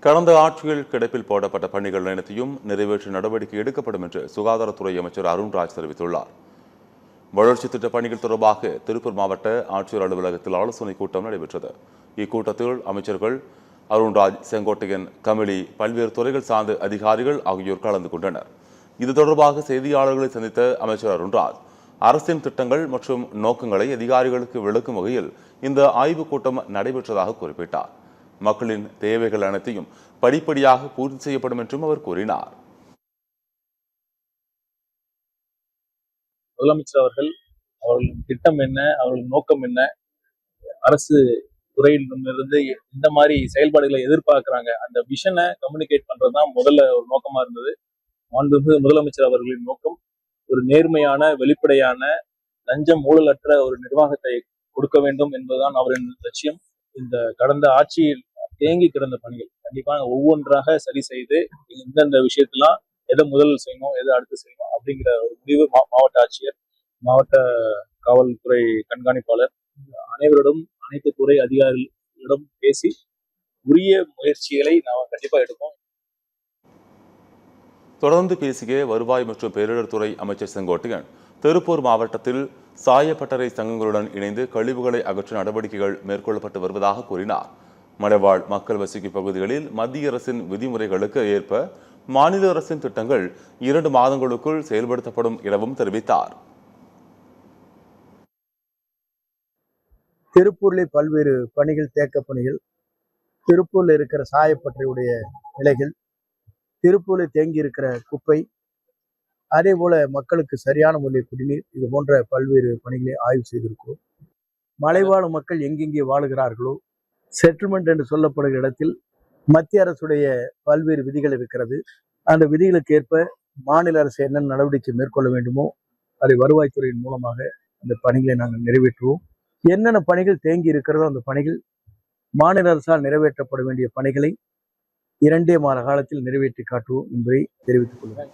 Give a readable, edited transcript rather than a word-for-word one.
கடந்த ஆட்சியில் கிடப்பில் போடப்பட்ட பணிகள் அனைத்தையும் நிறைவேற்ற நடவடிக்கை எடுக்கப்படும் என்று சுகாதாரத்துறை அமைச்சர் அருண்ராஜ் தெரிவித்துள்ளார். வளர்ச்சி திட்ட பணிகள் தொடர்பாக திருப்பூர் மாவட்ட ஆட்சியர் அலுவலகத்தில் ஆலோசனைக் கூட்டம் நடைபெற்றது. இக்கூட்டத்தில் அமைச்சர்கள் அருண்ராஜ், செங்கோட்டையன், கமிலி, பல்வேறு துறைகள் சார்ந்த அதிகாரிகள் ஆகியோர் கலந்து கொண்டனர். இது தொடர்பாக செய்தியாளர்களை சந்தித்த அமைச்சர் அருண்ராஜ், அரசின் திட்டங்கள் மற்றும் நோக்கங்களை அதிகாரிகளுக்கு விளக்கும் வகையில் இந்த ஆய்வுக் கூட்டம் நடைபெற்றதாக குறிப்பிட்டார். மக்களின் தேவைகள் அனைத்தையும் படிப்படியாக பூர்த்தி செய்யப்படும் என்றும் அவர் கூறினார். முதலமைச்சர் அவர்களின் திட்டம் என்ன, அவர்களின் நோக்கம் என்ன, அரசு துறையிலிருந்து இந்த மாதிரி செயல்பாடுகளை எதிர்பார்க்கிறாங்க, அந்த விஷனை கம்யூனிகேட் பண்றதுதான் முதல்ல ஒரு நோக்கமா இருந்தது. மாண்புமிகு முதலமைச்சர் அவர்களின் நோக்கம் ஒரு நேர்மையான, வெளிப்படையான, லஞ்சம் ஊழலற்ற ஒரு நிர்வாகத்தை கொடுக்க வேண்டும் என்பதுதான் அவரின் லட்சியம். இந்த கடந்த ஆட்சியில் தேங்கி கிடந்த பணிகள் கண்டிப்பாக ஒவ்வொன்றாக சரி செய்து இந்தந்த விஷயத்தெல்லாம் எதை முதல் செய்யணும், எதை அடுத்து செய்யணும் அப்படிங்கிற ஒரு முடிவு மாவட்ட ஆட்சியர், மாவட்ட காவல்துறை கண்காணிப்பாளர் அனைவரிடம், அனைத்து துறை அதிகாரிகளிடம் பேசி உரிய முயற்சிகளை நாம் கண்டிப்பா எடுப்போம். தொடர்ந்து பேசிய வருவாய் மற்றும் பேரிடர் துறை அமைச்சர் செங்கோட்டையன், திருப்பூர் மாவட்டத்தில் சாயப்பட்டறை சங்கங்களுடன் இணைந்து கழிவுகளை அகற்ற நடவடிக்கைகள் மேற்கொள்ளப்பட்டு வருவதாக கூறினார். மலைவாழ் மக்கள் வசிக்கும் பகுதிகளில் மத்திய அரசின் விதிமுறைகளுக்கு ஏற்ப மாநில அரசின் திட்டங்கள் 2 மாதங்களுக்குள் செயல்படுத்தப்படும் எனவும் தெரிவித்தார். திருப்பூரிலே பல்வேறு பணிகள், தேக்க பணிகள், திருப்பூர்ல இருக்கிற சாயப்பட்டறையுடைய நிலைகள், திருப்பூரில் தேங்கி இருக்கிற குப்பை, அதே போல மக்களுக்கு சரியான முறையில் குடிநீர், இது போன்ற பல்வேறு பணிகளை ஆய்வு செய்திருக்கிறோம். மலைவாழ் மக்கள் எங்கெங்கே வாழுகிறார்களோ, செட்டில்மெண்ட் என்று சொல்லப்படுகிற இடத்தில் மத்திய அரசுடைய பல்வேறு விதிகள் இருக்கிறது. அந்த விதிகளுக்கு ஏற்ப மாநில அரசு என்னென்ன நடவடிக்கை மேற்கொள்ள வேண்டுமோ அதை வருவாய்த்துறையின் மூலமாக அந்த பணிகளை நாங்கள் நிறைவேற்றுவோம். என்னென்ன பணிகள் தேங்கி இருக்கிறதோ அந்த பணிகள் மாநில அரசால் நிறைவேற்றப்பட வேண்டிய பணிகளை 2 மாத காலத்தில் நிறைவேற்றி காட்டுவோம் என்பதை தெரிவித்துக் கொள்கிறேன்.